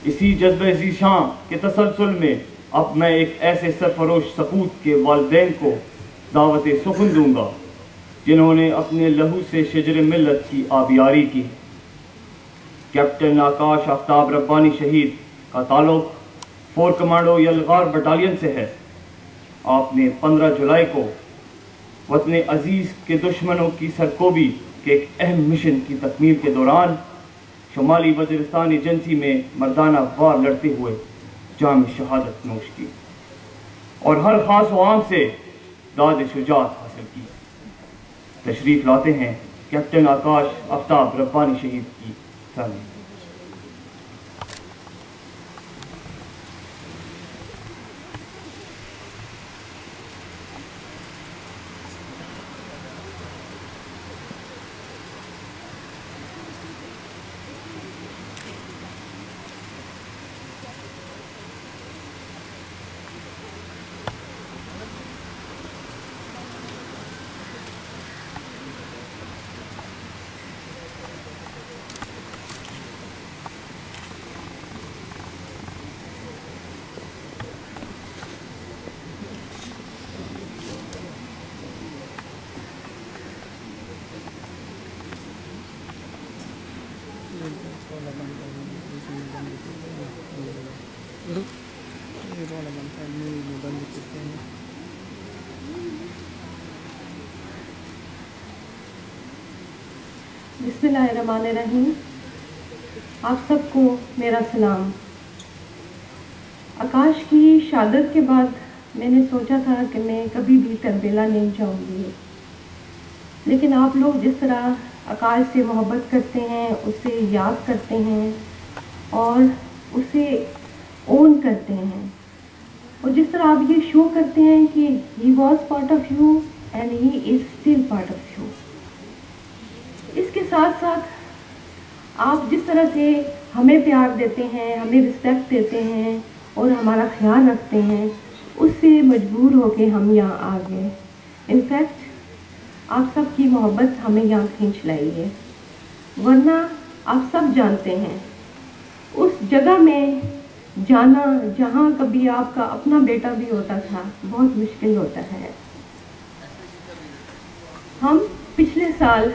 اسی جذبہ ذیشاں کے تسلسل میں اب میں ایک ایسے سرفروش سپوت کے والدین کو دعوت سخن دوں گا جنہوں نے اپنے لہو سے شجر ملت کی آبیاری کی۔ کیپٹن آکاش آفتاب ربانی شہید کا تعلق 4 کمانڈو یلغار بٹالین سے ہے۔ آپ نے 15 جولائی کو وطن عزیز کے دشمنوں کی سرکوبی کے ایک اہم مشن کی تکمیل کے دوران شمالی وزیرستان ایجنسی میں مردانہ وار لڑتے ہوئے جام شہادت نوش کی اور ہر خاص و عام سے داد شجاعت حاصل کی۔ تشریف لاتے ہیں کیپٹن آکاش آفتاب ربانی شہید کی ثانی۔ بسم اللہ الرحمن الرحیم۔ آپ سب کو میرا سلام۔ آکاش کی شہادت کے بعد میں نے سوچا تھا کہ میں کبھی بھی کربلا نہیں جاؤں گی، لیکن آپ لوگ جس طرح آکاش سے محبت کرتے ہیں، اسے یاد کرتے ہیں اور اسے اون کرتے ہیں، اور جس طرح آپ یہ شو کرتے ہیں کہ he was part of you and he is still part of you, اس کے ساتھ ساتھ آپ جس طرح سے ہمیں پیار دیتے ہیں، ہمیں رسپیکٹ دیتے ہیں اور ہمارا خیال رکھتے ہیں، اس سے مجبور ہو کے ہم یہاں آ گئے۔ انفیکٹ آپ سب کی محبت ہمیں یہاں کھینچ لائی ہے، ورنہ آپ سب جانتے ہیں اس جگہ میں جانا جہاں کبھی آپ کا اپنا بیٹا بھی ہوتا تھا بہت مشکل ہوتا ہے۔ ہم پچھلے سال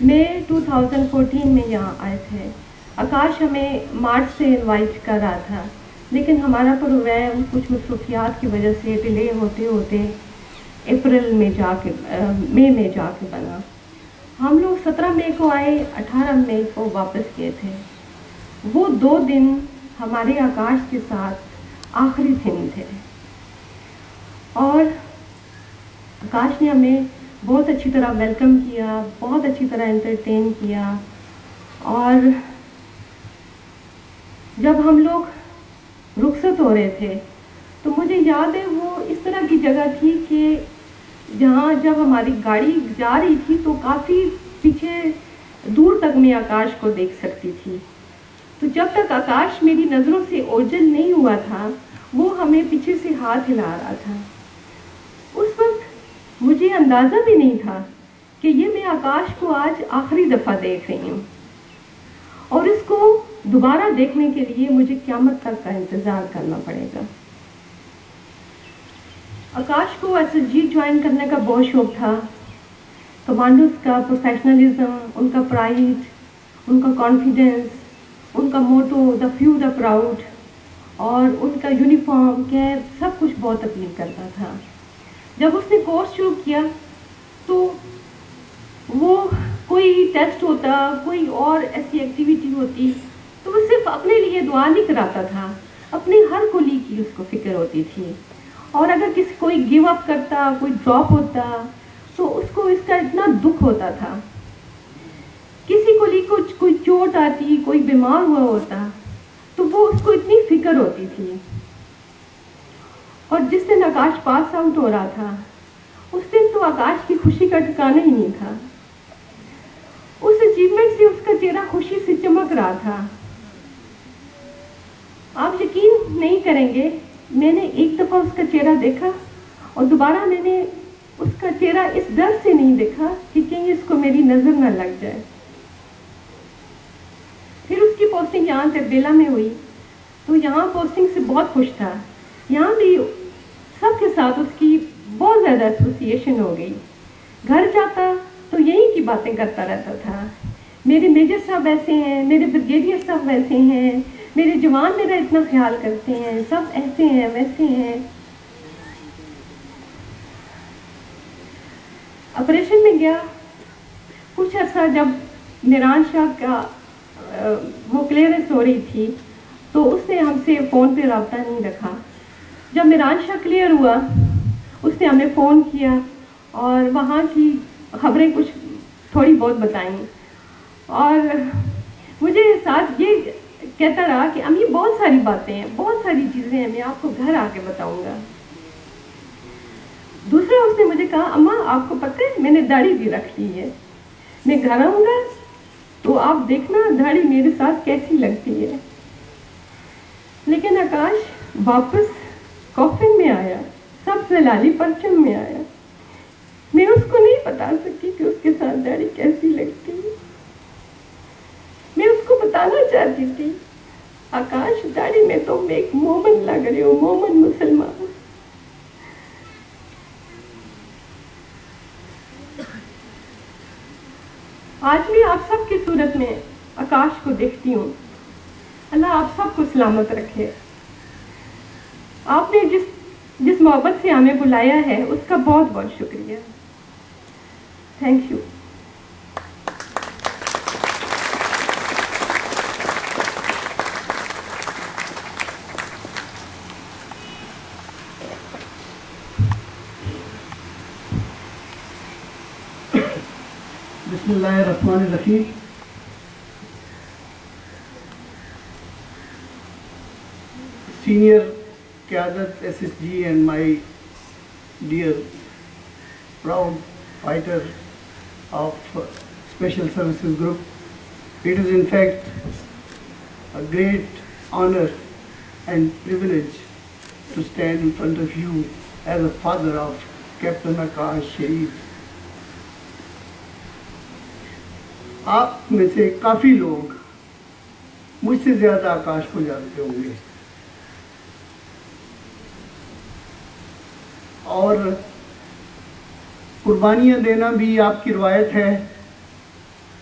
مئی 2014 میں یہاں آئے تھے۔ آکاش ہمیں مارچ سے انوائٹ کر رہا تھا، لیکن ہمارا پروگرام کچھ مصروفیات کی وجہ سے ڈیلے ہوتے ہوتے اپریل میں مئی میں جا کے بنا۔ ہم لوگ 17 مئی کو آئے، 18 مئی کو واپس گئے تھے۔ وہ 2 دن ہمارے آکاش کے ساتھ آخری دن تھے، اور آکاش نے ہمیں بہت اچھی طرح ویلکم کیا، بہت اچھی طرح انٹرٹین کیا، اور جب ہم لوگ رخصت ہو رہے تھے تو مجھے یاد ہے وہ اس طرح کی جگہ تھی کہ جہاں جب ہماری گاڑی جا رہی تھی تو کافی پیچھے دور تک میں آکاش کو دیکھ سکتی تھی، تو جب تک آکاش میری نظروں سے اوجھل نہیں ہوا تھا وہ ہمیں پیچھے سے ہاتھ ہلا رہا تھا۔ اس وقت مجھے اندازہ بھی نہیں تھا کہ یہ میں آکاش کو آج آخری دفعہ دیکھ رہی ہوں، اور اس کو دوبارہ دیکھنے کے لیے مجھے قیامت تک کا انتظار کرنا پڑے گا۔ آکاش کو SSG جوائن کرنے کا بہت شوق تھا۔ کمانڈوز کا پروفیشنلزم، ان کا پرائیڈ، ان کا کانفیڈنس، ان کا motto the few the proud, اور ان کا یونیفارم کیپ سب کچھ بہت اپیل کرتا تھا۔ جب اس نے کورس شروع کیا تو وہ کوئی ٹیسٹ ہوتا، کوئی اور ایسی ایکٹیویٹی ہوتی تو وہ صرف اپنے لیے دعا نہیں کراتا تھا، اپنے ہر کولیگ کی اس کو فکر ہوتی تھی، اور اگر کوئی گیو اپ کرتا، کوئی ڈراپ ہوتا تو اس کو اس کا اتنا دکھ ہوتا تھا۔ کسی کولیگ کو کوئی چوٹ آتی، کوئی بیمار ہوا ہوتا تو وہ اس کو اتنی فکر ہوتی تھی۔ اور جس دن آکاش پاس آؤٹ ہو رہا تھا اس دن تو آکاش کی خوشی کا ٹھکانا ہی نہیں تھا۔ اس اچیومنٹ سے اس کا چہرہ خوشی سے چمک رہا تھا۔ آپ یقین نہیں کریں گے، میں نے ایک دفعہ اس کا چہرہ دیکھا اور دوبارہ میں نے اس کا چہرہ اس ڈر سے نہیں دیکھا کہ کہیں اس کو میری نظر نہ لگ جائے۔ پھر اس کی پوسٹنگ یہاں تربیلا میں ہوئی تو یہاں پوسٹنگ سے بہت خوش تھا. یہاں بھی سب کے ساتھ اس کی بہت زیادہ ایسوسیشن ہو گئی. گھر جاتا تو یہی کی باتیں کرتا رہتا تھا. میرے میجر صاحب ایسے ہیں, میرے بریگیڈیئر صاحب ویسے ہیں, میرے جوان میرا اتنا خیال کرتے ہیں, سب ایسے ہیں ویسے ہیں. آپریشن میں گیا, کچھ عرصہ جب میران شاہ کا وہ کلیئرنس ہو رہی تھی تو اس نے ہم سے فون پہ رابطہ نہیں رکھا. جب میران شاہ کلیئر ہوا اس نے ہمیں فون کیا اور وہاں کی خبریں کچھ تھوڑی بہت بتائیں, اور مجھے ساتھ یہ کہتا رہا کہ امی بہت ساری باتیں ہیں, بہت ساری چیزیں ہیں, میں آپ کو گھر آ کے بتاؤں گا. دوسرا اس نے مجھے کہا اماں آپ کو پتہ ہے میں نے داڑھی بھی رکھ لی ہے, میں گھر آؤں گا تو آپ دیکھنا داڑھی میرے ساتھ کیسی لگتی ہے. لیکن آکاش واپس کافن میں آیا, سب سے لالی پرچم میں آیا. میں اس کو نہیں بتا سکی کہ اس کے ساتھ داڑھی کیسی لگتی ہے. میں اس کو بتانا چاہتی تھی آکاش داڑھی میں تم ایک مومن لگ رہے ہو, مومن مسلمان. آج بھی آپ سب کی صورت میں آکاش کو دیکھتی ہوں. اللہ آپ سب کو سلامت رکھے. آپ نے جس محبت سے ہمیں بلایا ہے اس کا بہت بہت شکریہ. Thank you. بسم اللہ الرحمن الرحیم. Senior Qiyaadat SSG and my dear proud fighter of Special Services Group, it is in fact a great honor and privilege to stand in front of you as a father of Captain Akash Shaheed. آپ میں سے کافی لوگ مجھ سے زیادہ آکاش کو جانتے ہوں گے, اور قربانیاں دینا بھی آپ کی روایت ہے,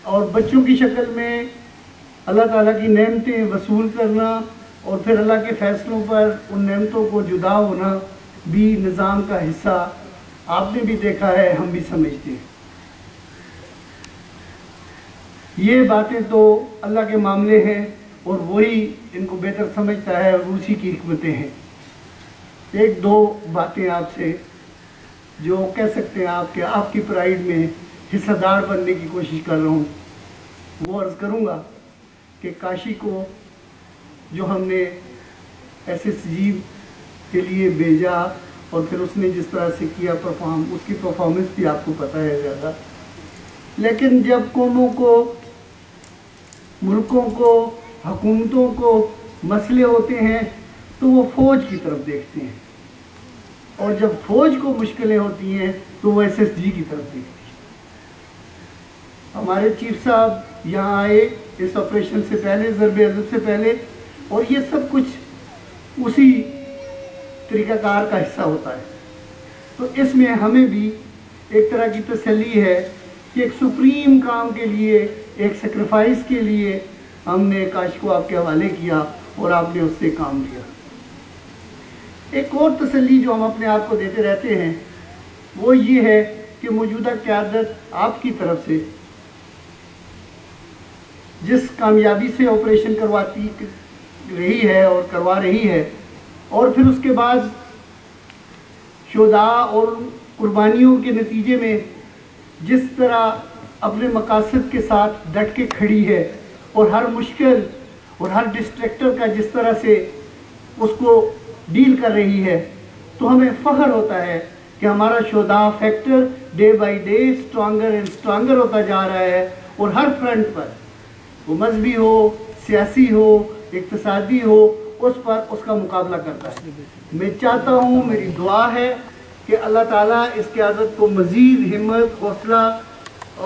اور بچوں کی شکل میں اللہ تعالیٰ کی نعمتیں وصول کرنا اور پھر اللہ کے فیصلوں پر ان نعمتوں کو جدا ہونا بھی نظام کا حصہ آپ نے بھی دیکھا ہے, ہم بھی سمجھتے ہیں. یہ باتیں تو اللہ کے معاملے ہیں اور وہی ان کو بہتر سمجھتا ہے اور اسی کی حکمتیں ہیں. ایک دو باتیں آپ سے جو کہہ سکتے ہیں آپ کہ آپ کی پرائیڈ میں حصہ دار بننے کی کوشش کر رہا ہوں. وہ عرض کروں گا کہ کاشی کو جو ہم نے ایس ایس جی کے لیے بھیجا اور پھر اس نے جس طرح سے کیا پرفارم, اس کی پرفارمنس بھی آپ کو پتہ ہے زیادہ. لیکن جب قوموں کو, ملکوں کو, حکومتوں کو مسئلے ہوتے ہیں تو وہ فوج کی طرف دیکھتے ہیں, اور جب فوج کو مشکلیں ہوتی ہیں تو وہ ایس ایس جی کی طرف دیکھتے ہیں. ہمارے چیف صاحب یہاں آئے اس آپریشن سے پہلے, ضرب عضب سے پہلے, اور یہ سب کچھ اسی طریقہ کار کا حصہ ہوتا ہے. تو اس میں ہمیں بھی ایک طرح کی تسلی ہے کہ ایک سپریم کام کے لیے, ایک سیکریفائس کے لیے ہم نے کاش کو آپ کے حوالے کیا اور آپ نے اس سے کام لیا. ایک اور تسلی جو ہم اپنے آپ کو دیتے رہتے ہیں وہ یہ ہے کہ موجودہ قیادت آپ کی طرف سے جس کامیابی سے آپریشن کرواتی رہی ہے اور کروا رہی ہے, اور پھر اس کے بعد شہداء اور قربانیوں کے نتیجے میں جس طرح اپنے مقاصد کے ساتھ ڈٹ کے کھڑی ہے, اور ہر مشکل اور ہر ڈسٹریکٹر کا جس طرح سے اس کو ڈیل کر رہی ہے, تو ہمیں فخر ہوتا ہے کہ ہمارا شہداء factor day by day stronger and stronger ہوتا جا رہا ہے, اور ہر فرنٹ پر, وہ مذہبی ہو, سیاسی ہو, اقتصادی ہو, اس پر اس کا مقابلہ کرتا ہے. میں چاہتا ہوں, میری دعا ہے کہ اللہ تعالیٰ اس قیادت کو مزید ہمت, حوصلہ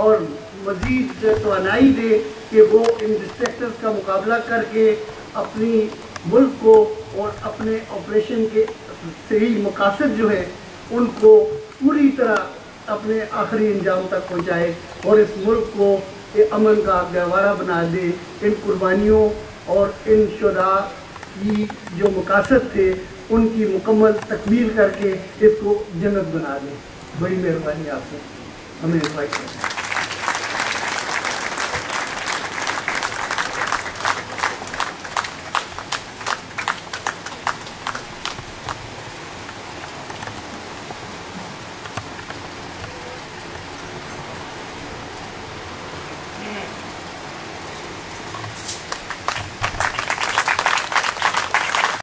اور مزید توانائی دے کہ وہ ان ڈسٹریکٹرز کا مقابلہ کر کے اپنی ملک کو اور اپنے آپریشن کے صحیح مقاصد جو ہے ان کو پوری طرح اپنے آخری انجام تک پہنچائے اور اس ملک کو امن کا گہوارہ بنا دے، ان قربانیوں اور ان شہداء کی جو مقاصد تھے ان کی مکمل تکمیل کر کے اس کو جنت بنا دیں۔ بڑی مہربانی آپ سے، ہمیں انوائٹ کریں۔